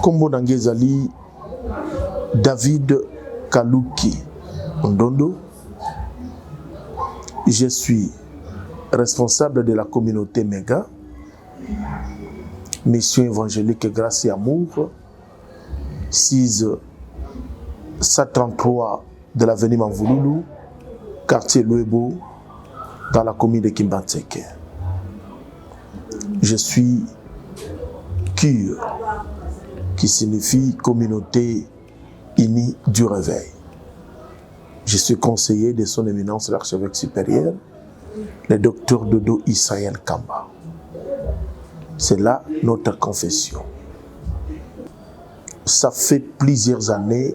Kombo Nangezali David Kaluki Ndondo. Je suis responsable de la communauté Méga, mission évangélique Grâce et Amour, 633 de l'avenue Manvouloulou, quartier Louebo, dans la commune de Kimbantseke. Je suis CURE, qui signifie Communauté Unie du Réveil. Je suis conseiller de son éminence l'archevêque supérieur, le docteur Dodo Israël Kamba. C'est là notre confession. Ça fait plusieurs années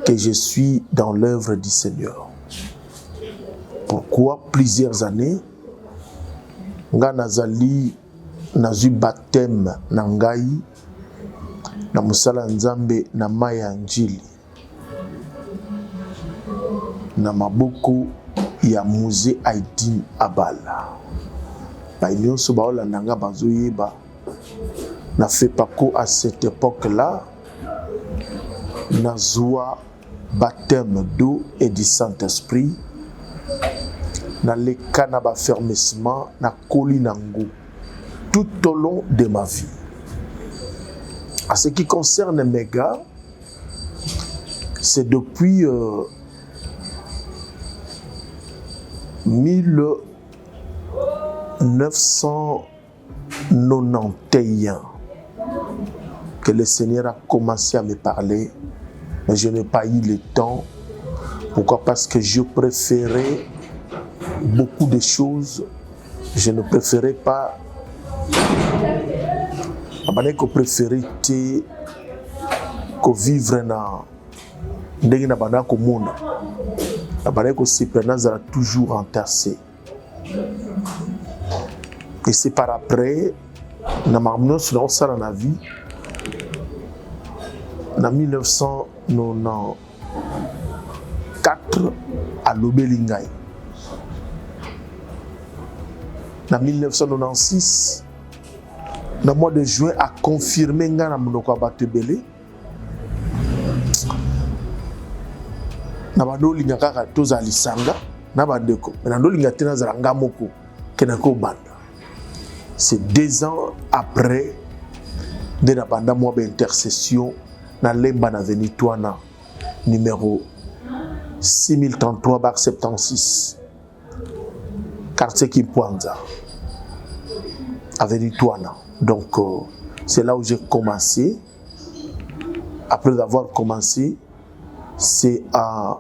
que je suis dans l'œuvre du Seigneur. Pourquoi plusieurs années? Nga nazali nazu baptême na ngai na musala nzambe na maya njili na maboko ya musée Aïdine Abala. Baïnyonso baolanda nga bazoyeba na fait pako à cette époque-là nazwa baptême d'eau et du Saint-Esprit na leka na baffermissement na koli nango tout au long de ma vie. En ce qui concerne Méga, c'est depuis 1991 que le Seigneur a commencé à me parler, mais je n'ai pas eu le temps. Pourquoi? Parce que je préférais beaucoup de choses. Je ne préférais pas. Je préférais vivre dans ndenge na bana ko mona. Ko surprenance a toujours entassé. Et c'est par après na marmino sur ça dans la vie. En 1994 à Lobelingai. En 1996, dans le mois de juin, a confirmé que na monoko batebele. Na bando linga kaka toza lisanga na bandeko. Na ndo linga tena zalanga moko kenako banda. C'est 2 ans après de na banda mois d'intercession na lemba na venitwana numéro 6033 bar 76 quartier Kimpwanza avec Touana. Donc c'est là où j'ai commencé. Après avoir commencé, c'est en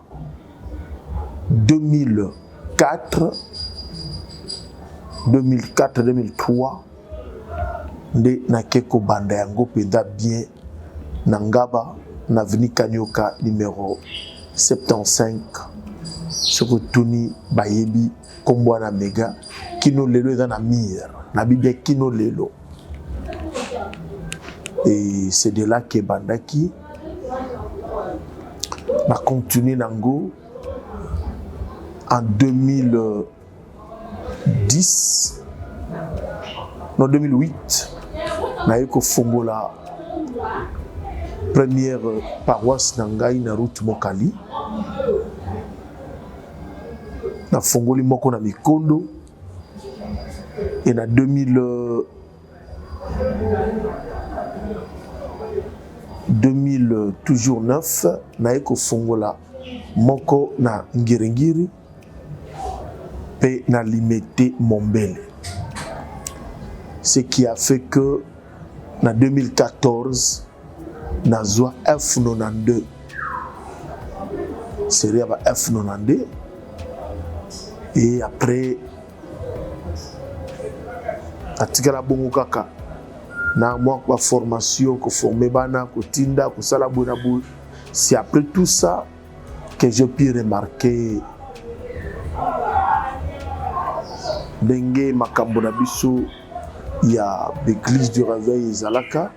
2004-2003 de nakeko banda yango penda bien nangaba na veni Kanyoka numéro 75 soko tuni bayebi kombo na Méga kino lelo eza na mir na bibe kino lelo. Et c'est de là que bandaki na continué nango en 2010 non 2008 na yeko fongola première paroisse nangai na route Mokali na fongoli moko na Mikondo. Et en 2000 toujours 9 na eko fongola moko na Ngiringiri pe na Limete Mombele. Ce qui a fait que en 2014 nazwa F92 série à F92 et après atikala bongo kaka na moi kwa formation ko former bana ko tinda ko sala bona boule. C'est après tout ça que j'ai pu remarquer ndenge makambo na biso ya l'église du réveil Zalaka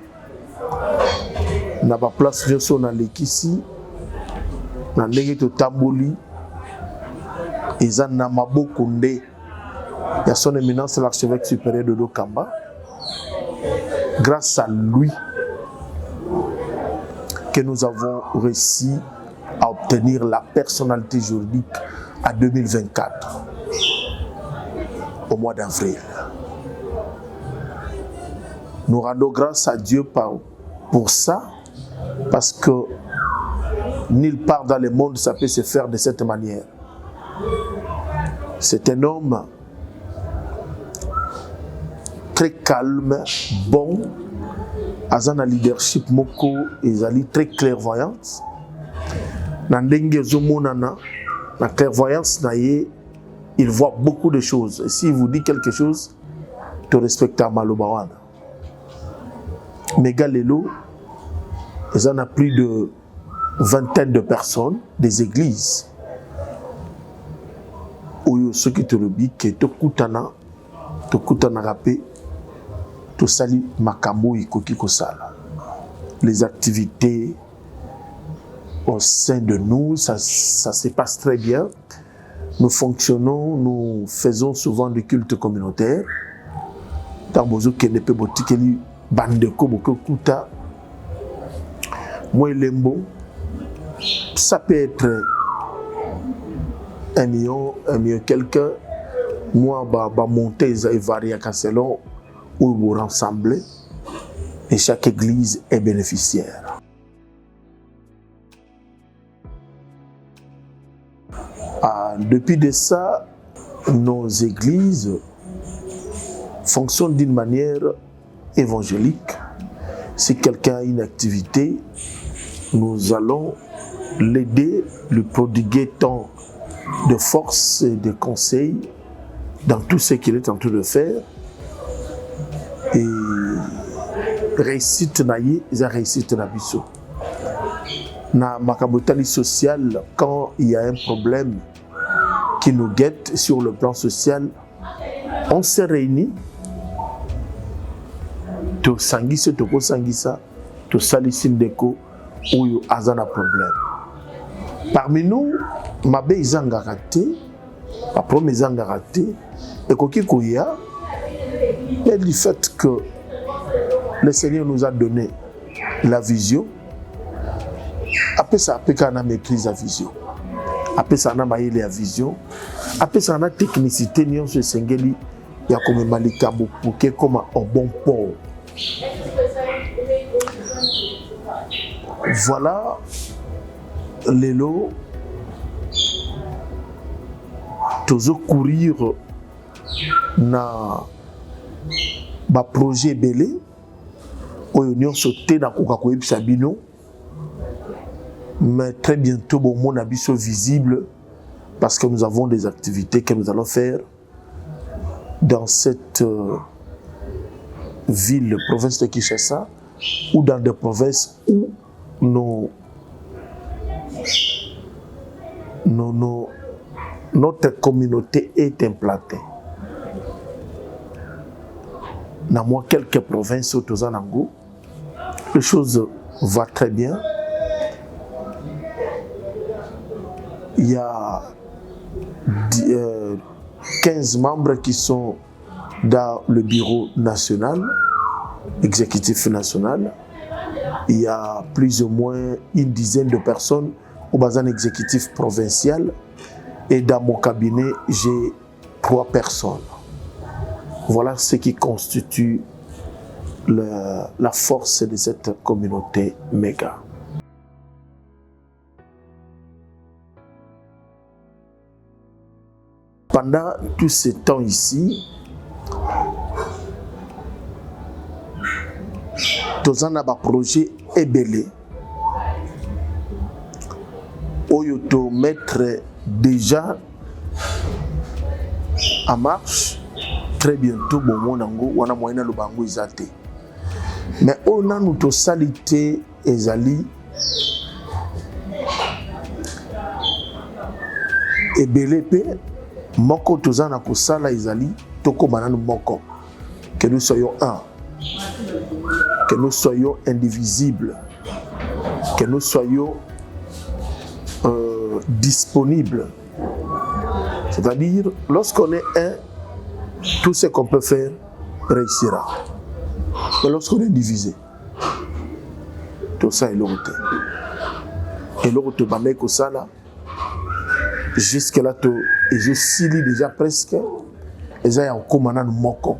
na ba place nyonso na lekisi na ndenge to tamboli eza na maboko nde ya son éminence l'archevêque supérieur de Dokamba. Grâce à lui, que nous avons réussi à obtenir la personnalité juridique en 2024, au mois d'avril. Nous rendons grâce à Dieu pour ça, parce que nulle part dans le monde ça peut se faire de cette manière. C'est un homme très calme, bon, azana leadership moko ezali très clairvoyante. Na ndenge zomonana, la clairvoyance na ye, il voit beaucoup de choses. Et s'il vous dit quelque chose, tu respectes à Malobawana. Mais Galélo, ils en ont plus de vingtaine de personnes, des églises. Où ceux qui te le disent que te kutana rapé, te sali makambo ikoki kosala. Les activités au sein de nous, ça se passe très bien. Nous fonctionnons, nous faisons souvent des cultes communautaires. Dans bozo kene pe botikeli bandeko bokuta. Moi lembo, ça peut être 1 million quelqu'un. Moi monter et varier selon où vous rassemblez. Et chaque église est bénéficiaire. Depuis de ça, nos églises fonctionnent d'une manière évangélique. Si quelqu'un a une activité, nous allons l'aider, lui prodiguer tant de force et de conseils dans tout ce qu'il est en train de faire. Et réussite naïe, ils ont réussite na biso. Na makabotali social, quand il y a un problème qui nous guette sur le plan social, on se réunit, to sangisa, to ko sangisa, to salisi ndeko, ou azana problème. Parmi nous, mabe izanga raté, après mes izanga raté, et koki koya, mais du fait que le Seigneur nous a donné la vision, après ça, après qu'on a maîtrise la vision. Après ça, on a maïlé la vision. Après ça, on a technicité, nous avons sengeli, il y a comme malika beaucoup, comme un bon port. Voilà les lots. Toujours courir na ba projet belé. Nous sauté dans Coca-Cola Sabino. Mais très bientôt, mon habit soit visible parce que nous avons des activités que nous allons faire dans cette ville, province de Kinshasa, ou dans des provinces où notre communauté est implantée. Dans moi, quelques provinces au Tozanango, les choses vont très bien. Il y a 15 membres qui sont dans le bureau national, exécutif national. Il y a plus ou moins une dizaine de personnes au bazar exécutif provincial. Et dans mon cabinet, j'ai 3 personnes. Voilà ce qui constitue la force de cette communauté méga. Pendant tout ce temps ici, nous avons un projet ébélé. Oyoto mettre déjà en marche. Très bientôt, bon monango, wana moyena lubango izate. Mais on a notre salité ezali ébélé pe. Moko tozana kosala ezali toko bananu moko, que nous soyons un, que nous soyons indivisibles, que nous soyons disponibles. C'est-à-dire, lorsqu'on est un, tout ce qu'on peut faire réussira. Mais lorsqu'on est divisé, tout ça est l'autre. que l'autre te bandait comme ça là. Jusque là, et je suis déjà presque. Et ça y a un commandant moko.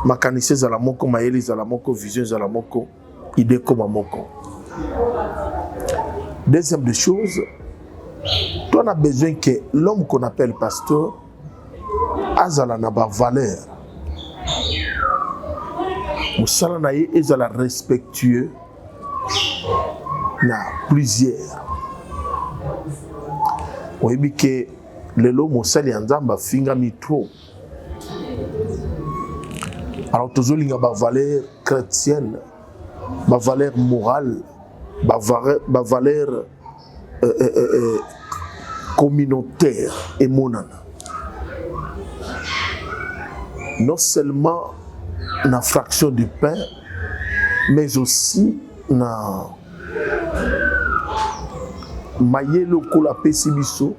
Ma canisse za la moko, ma yeli za la moko, vision za la moko, idée comme moko. Deuxième des choses, toi on a besoin que l'homme qu'on appelle pasteur azala na ba valeur. Moussala na ye ezala respectueux na plusieurs. Oyebi que lelo mosali nzamba finga mitro. Alors tozolinga ba valeur chrétienne, ba valeur morale, ba valeur communautaire et monana. Non seulement na fraction du pain, mais aussi na mayelo kola pesibiso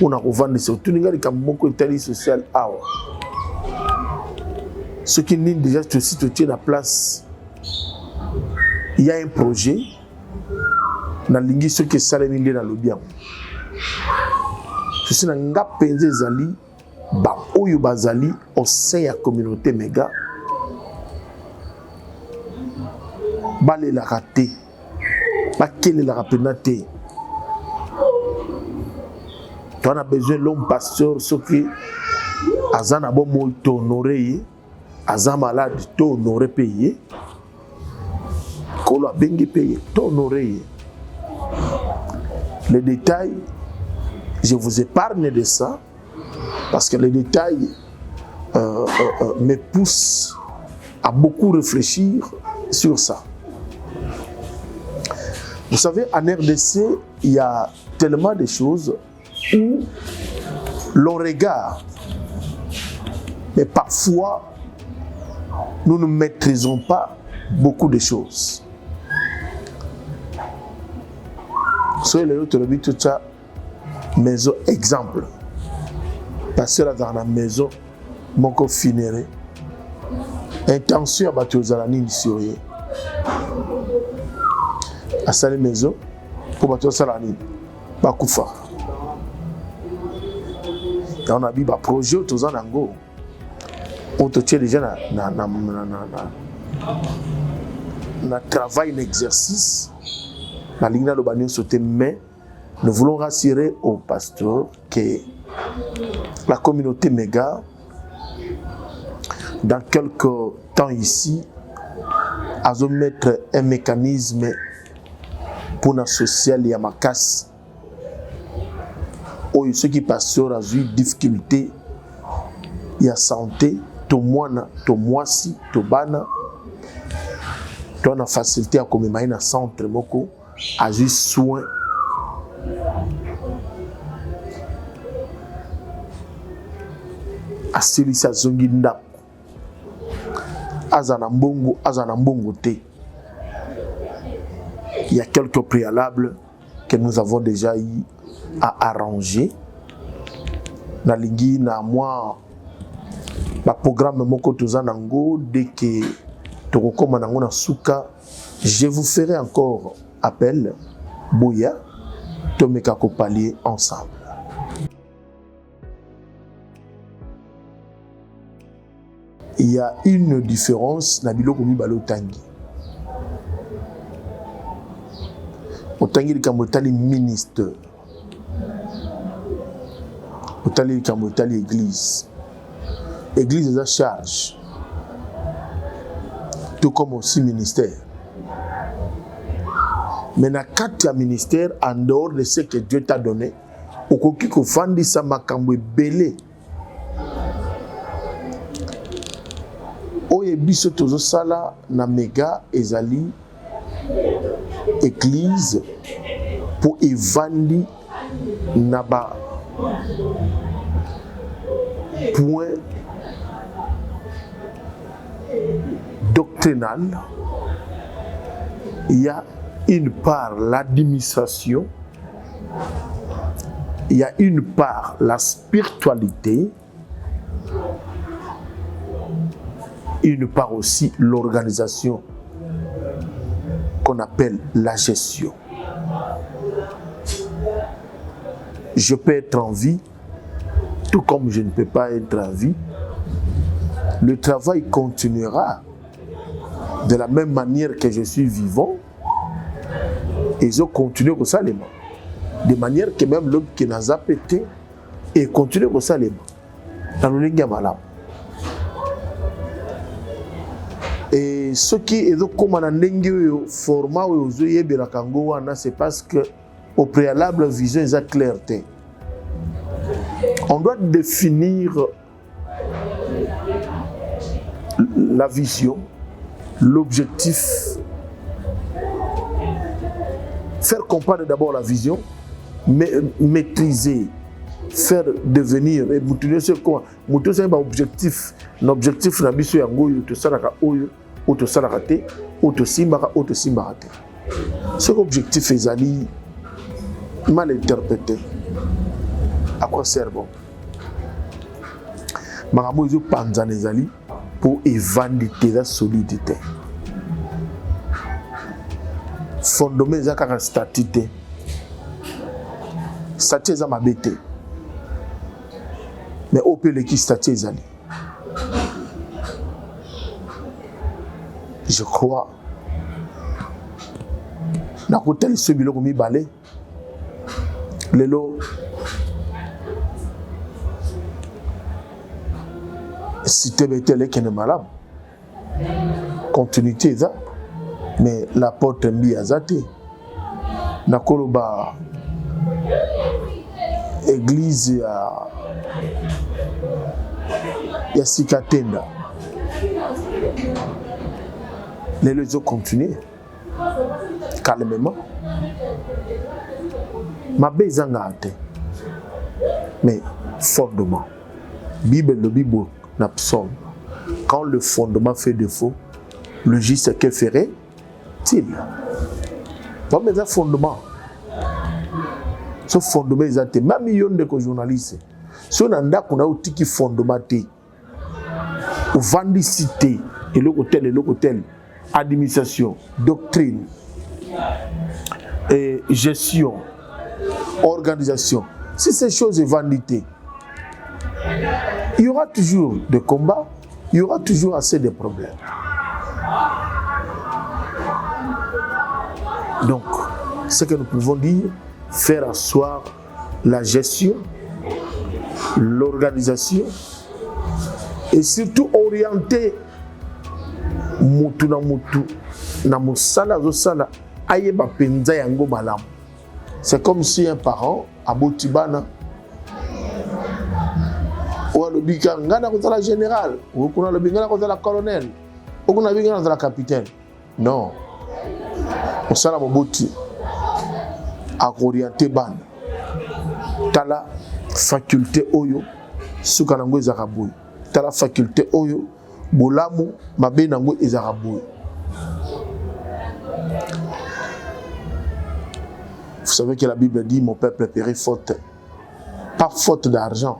pour na revendre ça. Tout ninga likamoko itali social awa. Ce qui n'est déjà aussi te tient la place. Il y a un projet na lingi ce que saleminde na lobiam. Ceci na nga penze zali ba oyo bazali au sein ya communauté méga. Balé la raté. Ba kele la rapenate. Tu as besoin de l'homme pasteur ce qui azana bon mo honorer. Aza malade, to honoré payé. Kolo a bengi payé, to honoré. Les détails, je vous épargne de ça, parce que les détails me poussent à beaucoup réfléchir sur ça. Vous savez, en RDC, il y a tellement de choses où l'on regarde, mais parfois, nous ne maîtrisons pas beaucoup de choses. Soyez les autres, tout ça, maison exemple. Parce que là, dans la maison, mon co finiré. Intention à battre aux alanines sur eux. À sa maison, pour battre aux alanines. Bakoufa. Et on a vu un projet aux alanines. On te tient déjà na travail, l'exercice, la ligne de l'Obanio sauté, mais nous voulons rassurer aux pasteurs que la communauté méga, dans quelques temps ici, a mettre un mécanisme pour la social et à ma casse. Ceux qui pasteurs ont eu difficulté, il y a santé. To mwana, to mwasi, to bana, to na facilité à comme na centre moko, à juste soin. À celui sa zongi ndako. Azana mbongo te. Il y a quelques préalables que nous avons déjà eu à arranger. Na lingi na moi. Le programme Moko Tozanango, dès que Tokokoma Nangona Souka, je vous ferai encore appel, Bouya, Tomeka Kopalier ensemble. Il y a une différence, Nabilo Komi Balo Tangi. Otangi Kamotali ministre, Otali Kamotali église. Église est à charge, tout comme aussi ministère. Mais dans quatre ministères, en dehors de ce que Dieu t'a donné, au koki ko fandi sa makambo belé. Oye biso tozo sala na méga ezali église pour évandi na ba point doctrinal. Il y a une part l'administration, il y a une part la spiritualité, une part aussi l'organisation qu'on appelle la gestion. je peux être en vie, tout comme je ne peux pas être en vie. Le travail continuera de la même manière que je suis vivant et je continue comme ça les mains. De manière que même l'homme qui n'a pas pété et continue comme ça les mains. Dans le malade. Et ce qui est comme un format où c'est parce que au préalable vision est la clarté. On doit définir la vision, l'objectif, faire comprendre d'abord la vision, maîtriser, faire devenir et montrer c'est quoi montrer un objectif l'objectif na biso yango yo to salaka oyo to salaka te to simbaka te ce objectif ezali mal interprété. À quoi sert bon makambo ezo panza ezali pour évanditer la solidité fondement ezaka statut statut za mabete. Mais au pire qui statue ezali. Je crois. Na kotel ce biloko mi balé. Lelo. Si tu es là qui est malade. Continuité ça. Mais la porte mbi azate. Na koloba église ya sikatenda les autres continuent calmement ma bezanga te mais fondement Bible le Bible n'a psaume quand le fondement fait défaut le juste que ferait-il pas mais un fondement ce fondement est même million de journalistes si on a un outil fondement ou vendicité et l'hôtel administration doctrine et gestion organisation si ces choses sont vandité il y aura toujours des combats il y aura toujours assez de problèmes donc ce que nous pouvons dire faire asseoir la gestion l'organisation et surtout orienter mutu na mosala zosala ayeba penza yango malamu. C'est comme si un parent a botibana ou le bika ngana kozala général ou kuna le bika ngana kozala colonel ou kuna bika ngana kozala capitaine. Non. Osala moboti a orienter bana. Tala faculté oyo suka nango ezaka boy. Tala faculté oyo bolamu mabe nango ezaka boy. Vous savez que la Bible dit mon peuple périt faute, pas faute d'argent,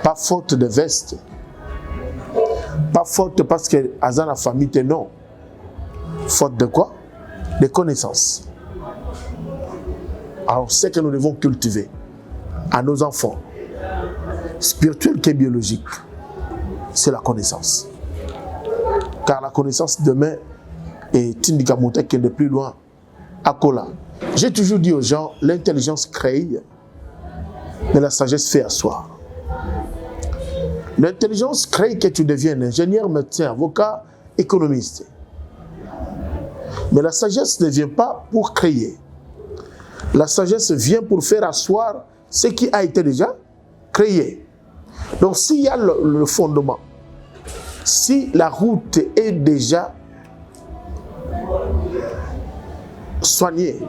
pas faute de veste, pas faute parce que Azan la famille te non. Faute de quoi? De connaissances. Alors c'est que nous devons cultiver à nos enfants, spirituels que biologiques, c'est la connaissance. Car la connaissance demain est une indicateur qui est de plus loin. Akola. J'ai toujours dit aux gens, l'intelligence crée, mais la sagesse fait asseoir. L'intelligence crée que tu deviennes ingénieur, médecin, avocat, économiste. Mais la sagesse ne vient pas pour créer. La sagesse vient pour faire asseoir ce qui a été déjà créé. Donc s'il y a le fondement, si la route est déjà soignée,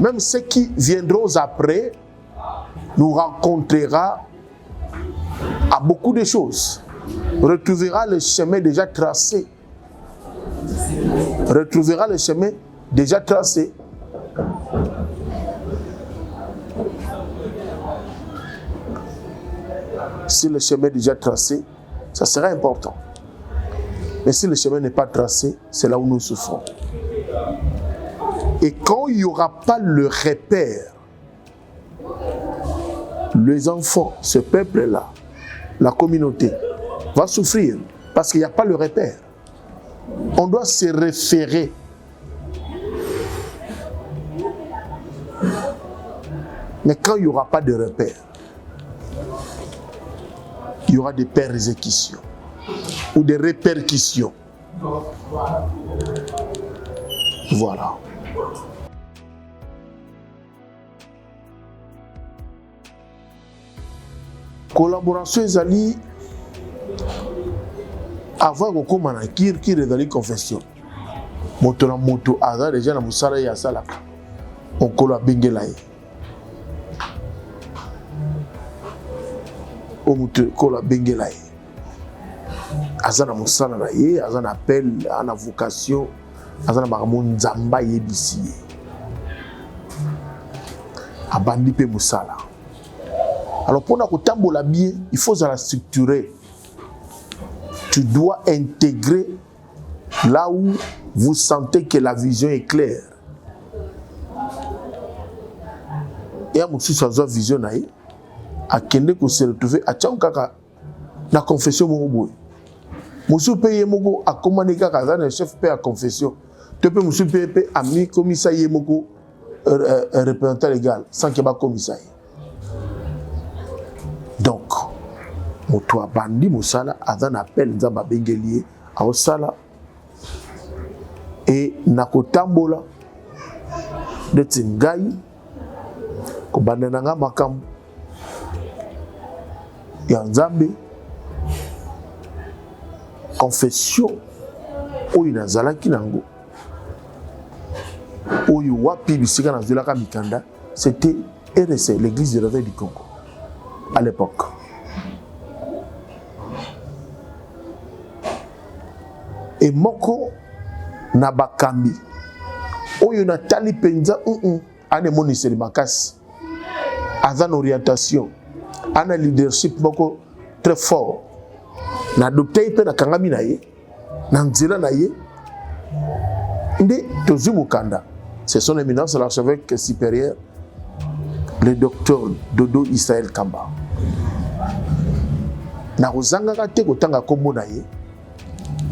même ceux qui viendront après nous rencontrera à beaucoup de choses. Retrouvera le chemin déjà tracé. Retrouvera le chemin déjà tracé. Si le chemin est déjà tracé, ça sera important. Mais si le chemin n'est pas tracé, c'est là où nous souffrons. Et quand il n'y aura pas le repère, les enfants, ce peuple-là, la communauté, va souffrir parce qu'il n'y a pas le repère. On doit se référer. Mais quand il n'y aura pas de repère, il y aura des persécutions ou des répercussions. Voilà. Collaboration ezali avant kokoma na kirkir ezali confession. Moto na moto aza déjà na musala ya salaka. Okolo abengela ye. O moto okolo abengela ye. Aza na musala na ye, aza na appel, ana vocation, aza na makambo nzamba yebisi ye. Abandi pe musala. Alors pour nous tambola bien, il faut la structurer. Tu dois intégrer là où vous sentez que la vision est claire. Et à mon fils, la vision naïe, à kende ko se retrouver à tchankaka na confession mon boy. Monsieur paye moko a commandé kaka na chef paye à confession. Tu peux monsieur paye ami commissaire moko représentant légal sans qu'il ba commissaire. Donc, moto abandi musala azan appel nzamba bengelier a osala et nakotambola de tingai ko banana makambo ya nzambe confession oyo nazalaki nango oyo wapi bisika na zulaka mikanda, c'était RSC, l'église du réveil du Congo à l'époque. Et moko na bakambi oyo na tali penza ane moniseli makasi azan orientation ana leadership moko très fort na adopté pe na kangami na ye na nzela na ye nde tozumukanda. C'est son éminence l'archevêque supérieur le docteur Dodo Israël Kamba. Na kozanga ka te kotanga kombo na ye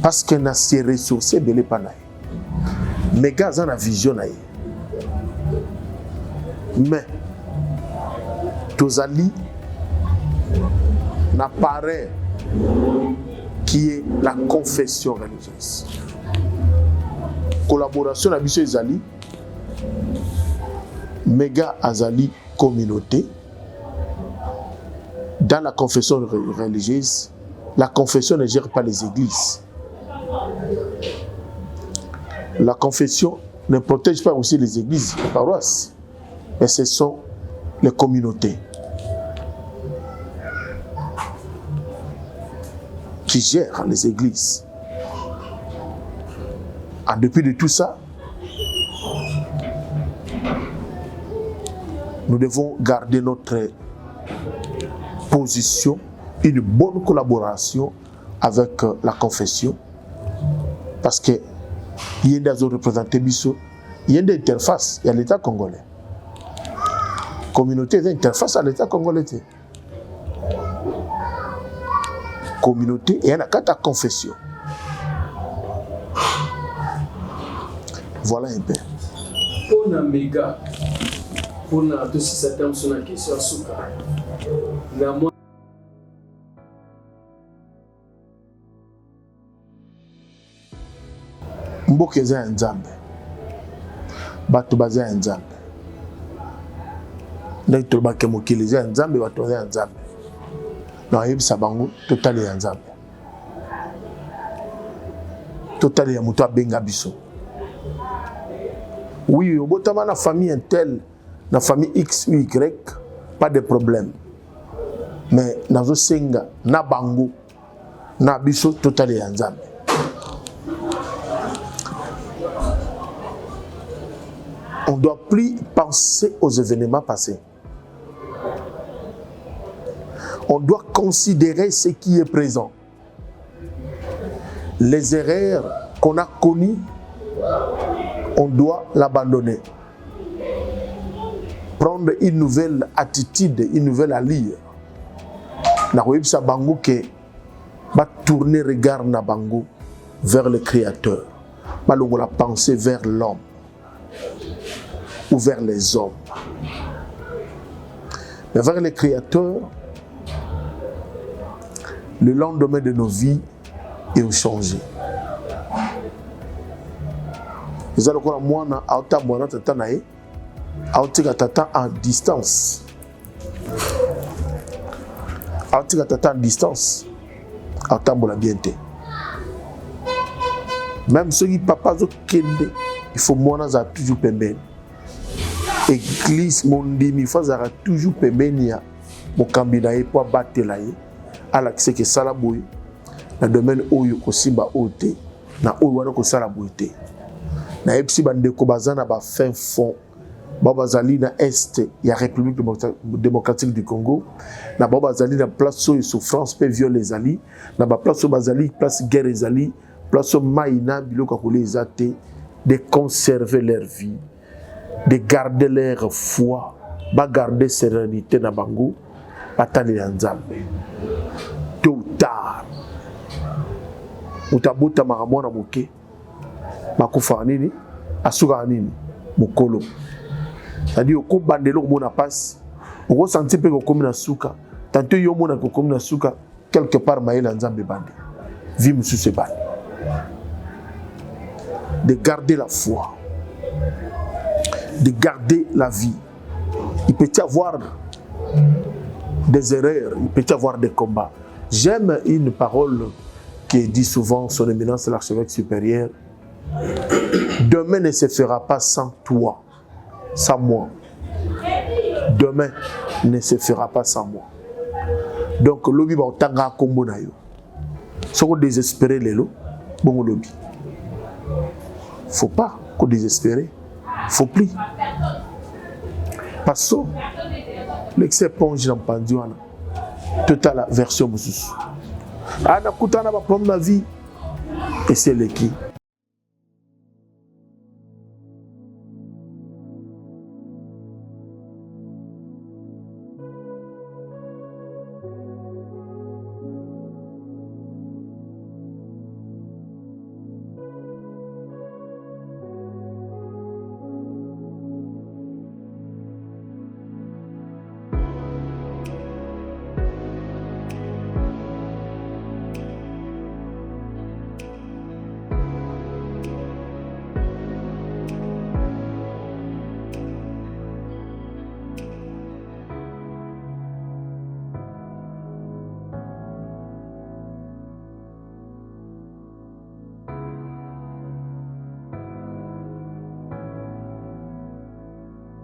parce que na se ressources belé pa na ye. Mais gaza na vision na ye. Mais tozali na parrain qui est la confession religieuse. Collaboration na biso ezali méga azali communauté. Dans la confession religieuse, la confession ne gère pas les églises. La confession ne protège pas aussi les églises, les paroisses, mais ce sont les communautés qui gèrent les églises. En dépit de tout ça, nous devons garder notre position, une bonne collaboration avec la confession, parce que il y a des représentants biso, il y a des interfaces, il y a l'État congolais. Communauté d'interface à l'État congolais. Communauté et il y a une confession. Voilà un peu. Pour un méga, pour un tout ce système sur la question souka. Mboka eza ya nzambe, bato baza ya nzambe, ndenge tolobaki mokili eza ya nzambe, bato baza ya nzambe, na oyebisa bango totali ya nzambe, totali ya moto abenga biso. Oui, obotama na famille intel, na famille X ou Y, pas de problème, mais nazo senga na bango na biso totali ya nzambe. On ne doit plus penser aux événements passés. On doit considérer ce qui est présent. Les erreurs qu'on a connues on doit l'abandonner. Prendre une nouvelle attitude, une nouvelle allure. Na koyebisa bango ke ba tourner regard na bango vers le Créateur. Ba longola penser vers l'homme ou vers les hommes. Mais vers le Créateur, le lendemain de nos vies est changé. Nous allons voir moi na auta mwana tata na ye, autika tata en distance. Autika tata en distance. Auta mbola bien te. Même ceux qui papa zo kende, il faut mwana za toujours pembeni. Église mondimi faut za toujours pembeni ya mokambi na ye po batela ye. Ala kise ke sala boy na domaine oyo ko simba ote na oyo wana ko sala boy te. Na epsi bandeko bazana ba fin fond babazali na est ya République démocratique du Congo na babazali na place oyo souffrance pe viol les ali na ba place bazali place guerre les ali place maïna biloko ko les até de conserver leur vie, de garder leur foi, ba garder sérénité na bango batali ya Nzambe. Tôt ou tard utabuta makamwana moke makufa nini asuka nini mukolo. C'est-à-dire ko bandelo ko mona passe ko sentir pe ko komina suka tanto yo mona ko komina suka quelque part maïla Nzambe bande vie musu se bande. De garder la foi, de garder la vie. Il peut y avoir des erreurs, il peut y avoir des combats. J'aime une parole qui dit souvent son éminence l'archevêque supérieur. Demain ne se fera pas sans toi, sans moi. Demain ne se fera pas sans moi. Donc lobi ba otanga kombo na yo. Soko désespérer lelo, bon lobi. Faut pas qu'on désespérer. Faut plus. Parce que l'excès ponge dans Panduana. Totale version mususu. Ana kutana ba problème la vie. Et c'est le qui